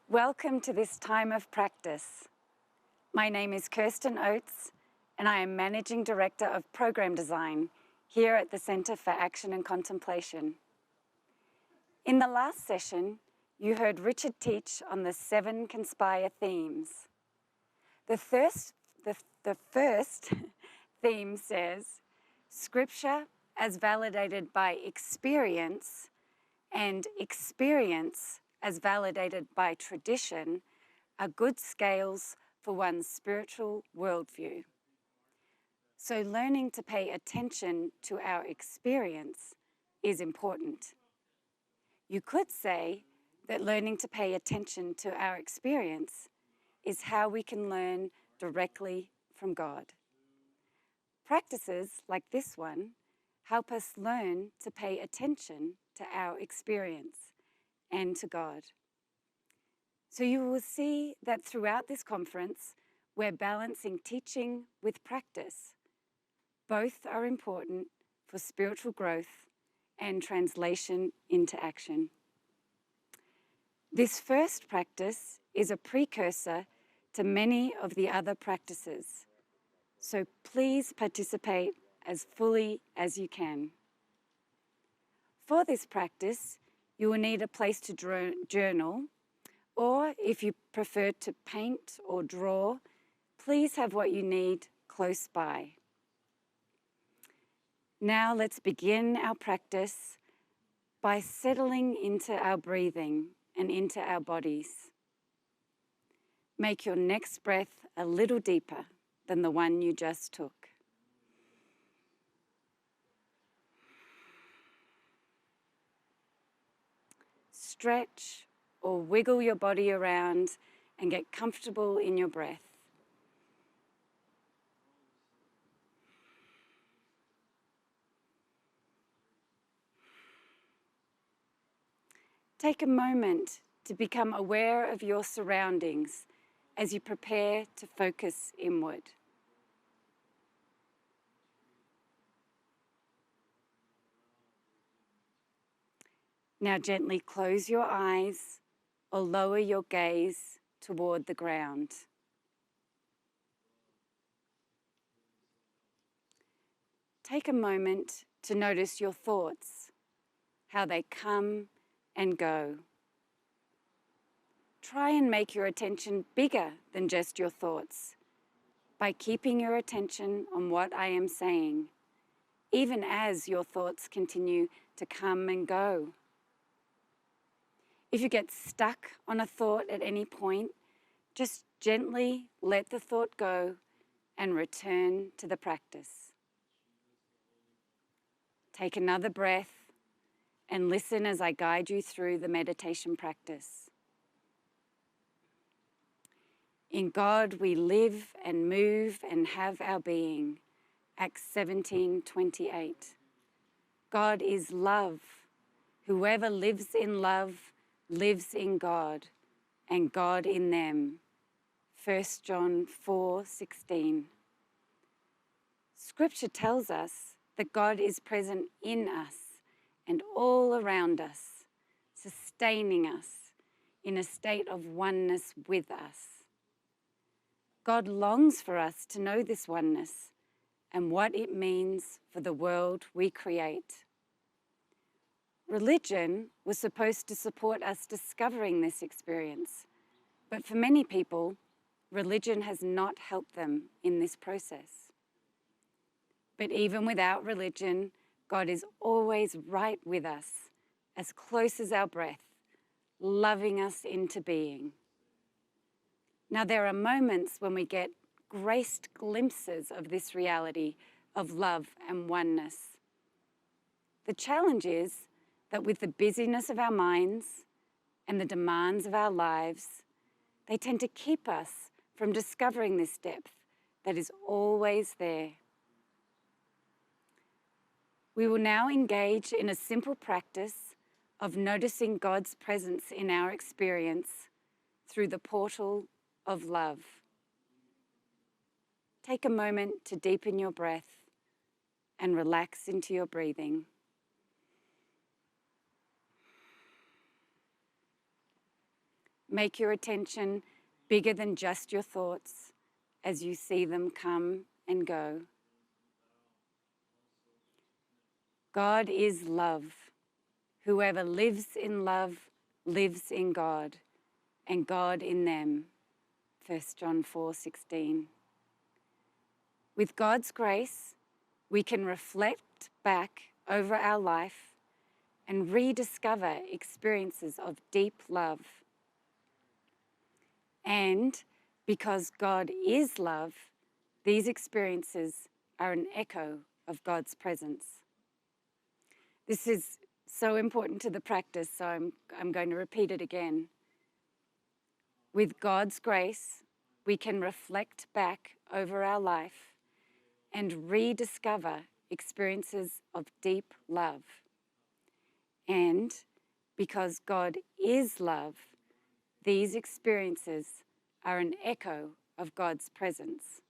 Welcome to this time of practice. My name is Kirsten Oates, and I am Managing Director of Program Design here at the Centre for Action and Contemplation. In the last session, you heard Richard teach on the 7 CONSPIRE themes. The first theme says, Scripture as validated by experience and experience as validated by tradition are good scales for one's spiritual worldview. So learning to pay attention to our experience is important. You could say that learning to pay attention to our experience is how we can learn directly from God. Practices like this one help us learn to pay attention to our experience and to God. So you will see that throughout this conference, we're balancing teaching with practice. Both are important for spiritual growth and translation into action. This first practice is a precursor to many of the other practices. So please participate as fully as you can. For this practice, you will need a place to journal, or if you prefer to paint or draw, please have what you need close by. Now let's begin our practice by settling into our breathing and into our bodies. Make your next breath a little deeper than the one you just took. Stretch or wiggle your body around and get comfortable in your breath. Take a moment to become aware of your surroundings as you prepare to focus inward. Now gently close your eyes or lower your gaze toward the ground. Take a moment to notice your thoughts, how they come and go. Try and make your attention bigger than just your thoughts by keeping your attention on what I am saying, even as your thoughts continue to come and go. If you get stuck on a thought at any point, just gently let the thought go and return to the practice. Take another breath and listen as I guide you through the meditation practice. In God we live and move and have our being. Acts 17:28. God is love. Whoever lives in love lives in God, and God in them. 1 John 4:16. Scripture tells us that God is present in us and all around us, sustaining us in a state of oneness with us. God longs for us to know this oneness and what it means for the world we create. Religion was supposed to support us discovering this experience, but for many people, religion has not helped them in this process. But even without religion, God is always right with us, as close as our breath, loving us into being. Now, there are moments when we get graced glimpses of this reality of love and oneness. The challenge is that with the busyness of our minds and the demands of our lives, they tend to keep us from discovering this depth that is always there. We will now engage in a simple practice of noticing God's presence in our experience through the portal of love. Take a moment to deepen your breath and relax into your breathing. Make your attention bigger than just your thoughts as you see them come and go. God is love. Whoever lives in love lives in God, and God in them. 1 John 4:16. With God's grace, we can reflect back over our life and rediscover experiences of deep love. And because God is love, these experiences are an echo of God's presence. This is so important to the practice, so I'm going to repeat it again. With God's grace, we can reflect back over our life and rediscover experiences of deep love. And because God is love, these experiences are an echo of God's presence.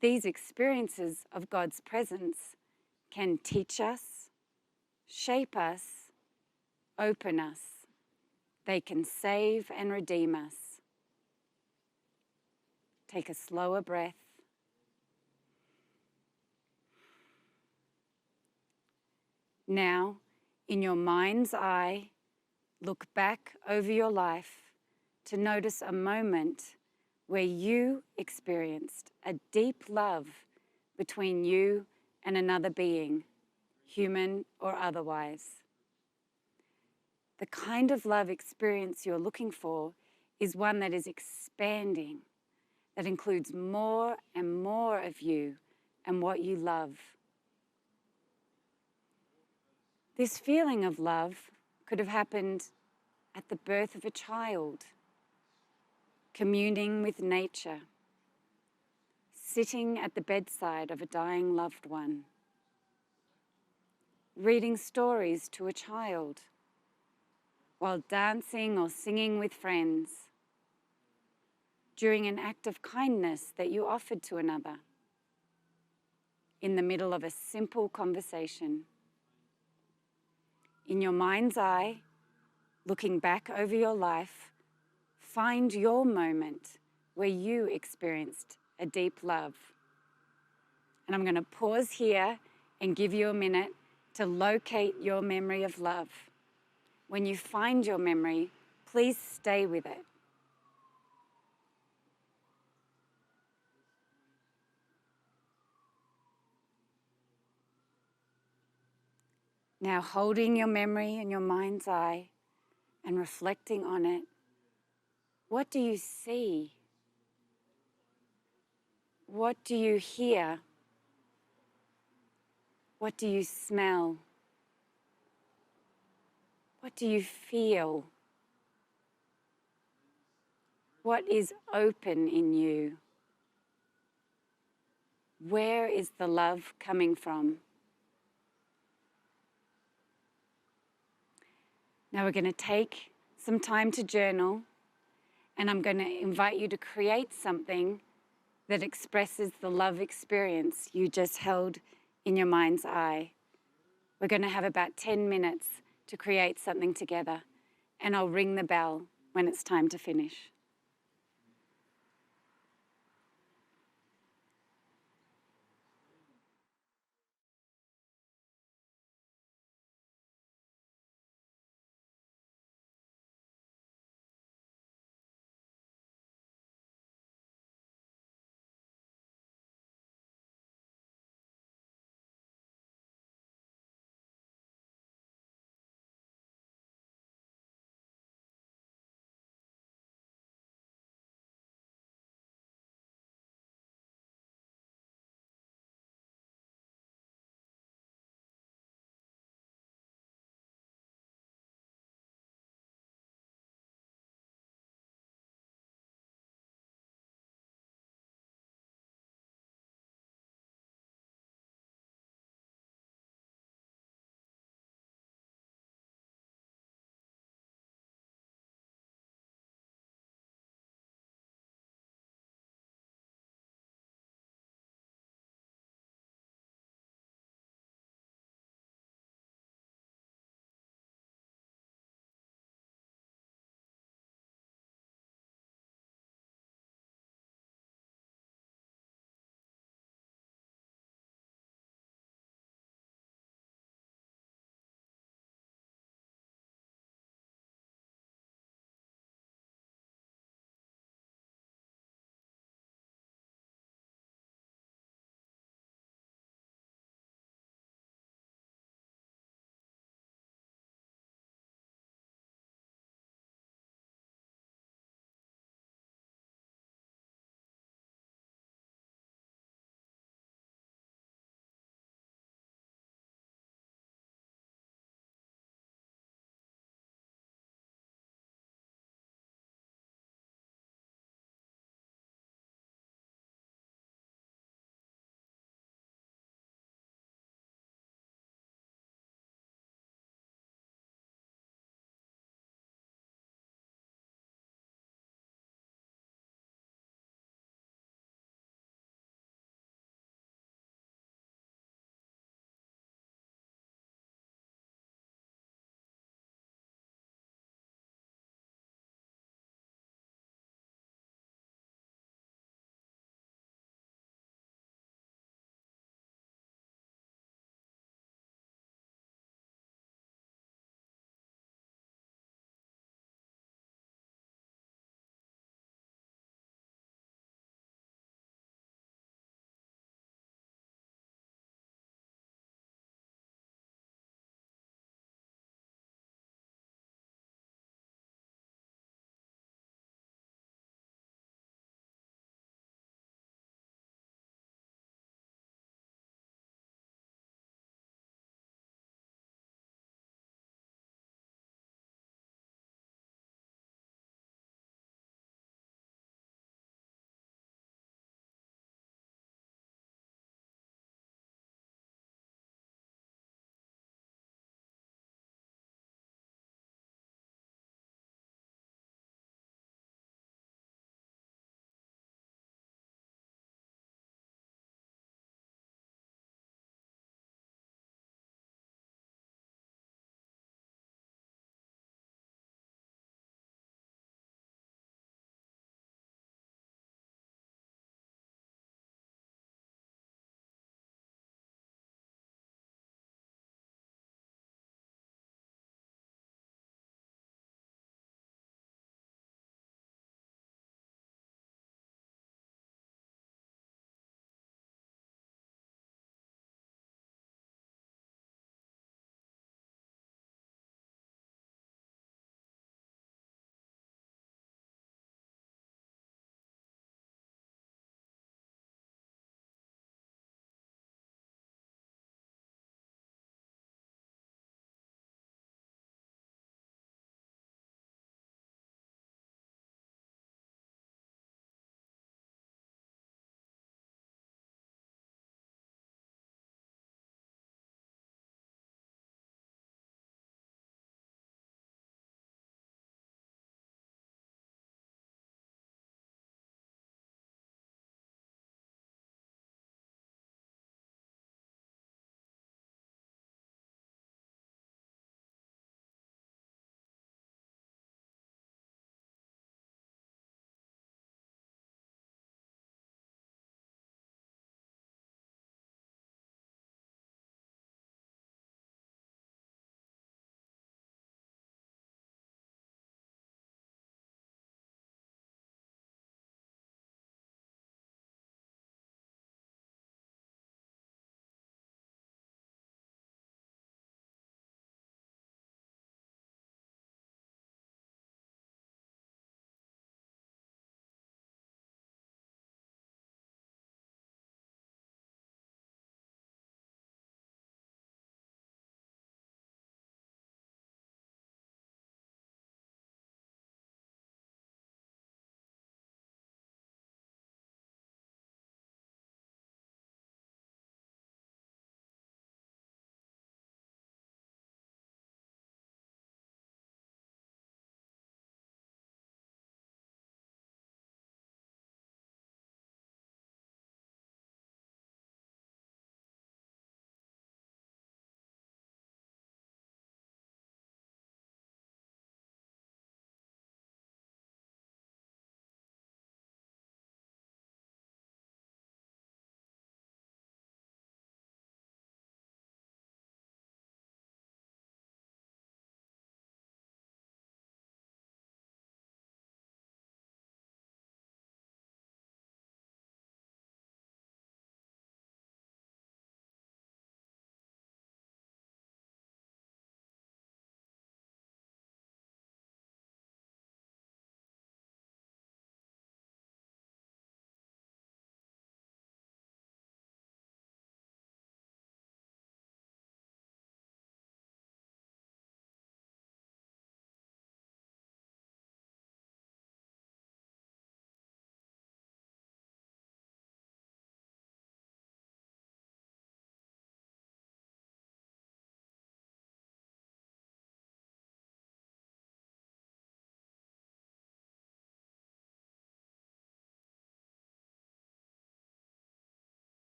These experiences of God's presence can teach us, shape us, open us. They can save and redeem us. Take a slower breath. Now, in your mind's eye, look back over your life to notice a moment where you experienced a deep love between you and another being, human or otherwise. The kind of love experience you're looking for is one that is expanding, that includes more and more of you and what you love. This feeling of love could have happened at the birth of a child, communing with nature, sitting at the bedside of a dying loved one, reading stories to a child, while dancing or singing with friends, during an act of kindness that you offered to another, in the middle of a simple conversation. In your mind's eye, looking back over your life, find your moment where you experienced a deep love. And I'm going to pause here and give you a minute to locate your memory of love. When you find your memory, please stay with it. Now, holding your memory in your mind's eye and reflecting on it, what do you see? What do you hear? What do you smell? What do you feel? What is open in you? Where is the love coming from? Now we're going to take some time to journal, and I'm going to invite you to create something that expresses the love experience you just held in your mind's eye. We're going to have about 10 minutes to create something together, and I'll ring the bell when it's time to finish.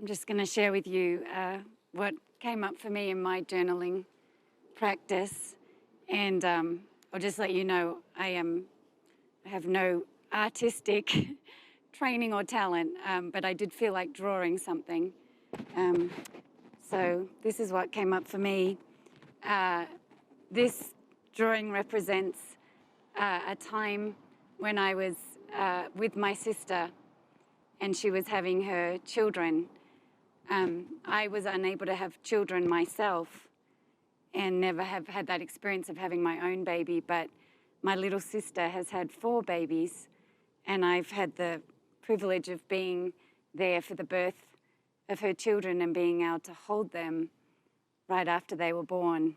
I'm just going to share with you what came up for me in my journaling practice. And I'll just let you know I have no artistic training or talent, but I did feel like drawing something. So this is what came up for me. This drawing represents a time when I was with my sister and she was having her children. I was unable to have children myself and never have had that experience of having my own baby, but my little sister has had 4 babies, and I've had the privilege of being there for the birth of her children and being able to hold them right after they were born.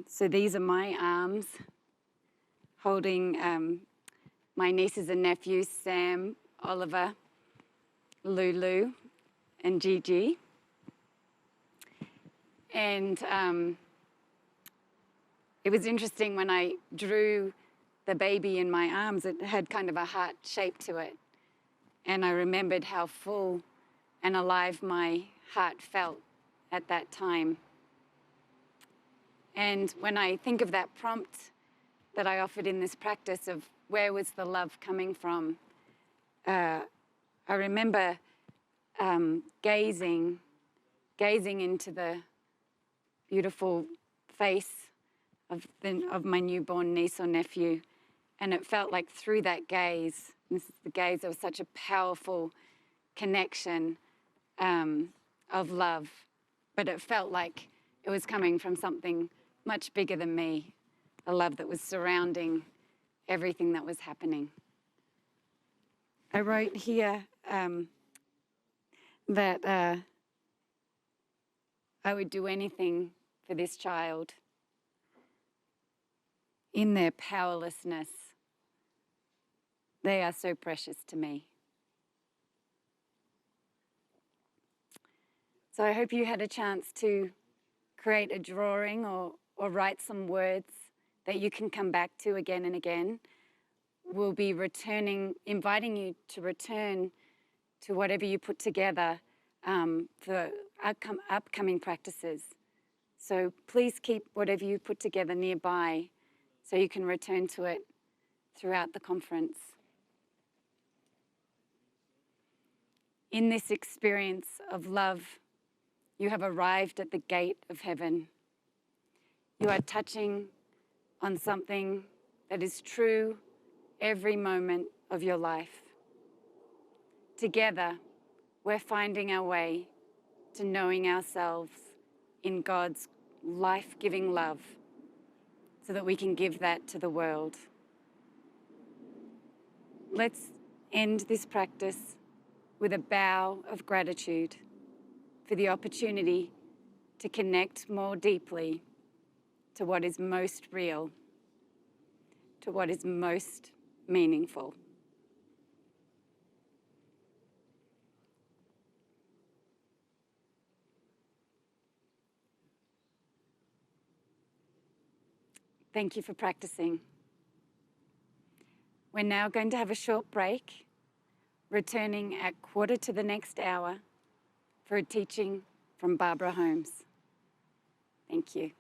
So these are my arms holding my nieces and nephews, Sam, Oliver, Lulu, and Gigi. And it was interesting when I drew the baby in my arms, it had kind of a heart shape to it. And I remembered how full and alive my heart felt at that time. And when I think of that prompt that I offered in this practice of where was the love coming from, I remember gazing into the beautiful face of my newborn niece or nephew, and it felt like through that gaze, this is the gaze, there was such a powerful connection of love, but it felt like it was coming from something much bigger than me, a love that was surrounding everything that was happening. I wrote here that I would do anything for this child. In their powerlessness, they are so precious to me. So I hope you had a chance to create a drawing or write some words that you can come back to again and again. We'll be inviting you to return to whatever you put together for upcoming practices. So please keep whatever you put together nearby so you can return to it throughout the conference. In this experience of love, you have arrived at the gate of heaven. You are touching on something that is true every moment of your life. Together, we're finding our way to knowing ourselves in God's life-giving love so that we can give that to the world. Let's end this practice with a bow of gratitude for the opportunity to connect more deeply to what is most real, to what is most meaningful. Thank you for practicing. We're now going to have a short break, returning at 1/4 to the next hour for a teaching from Barbara Holmes. Thank you.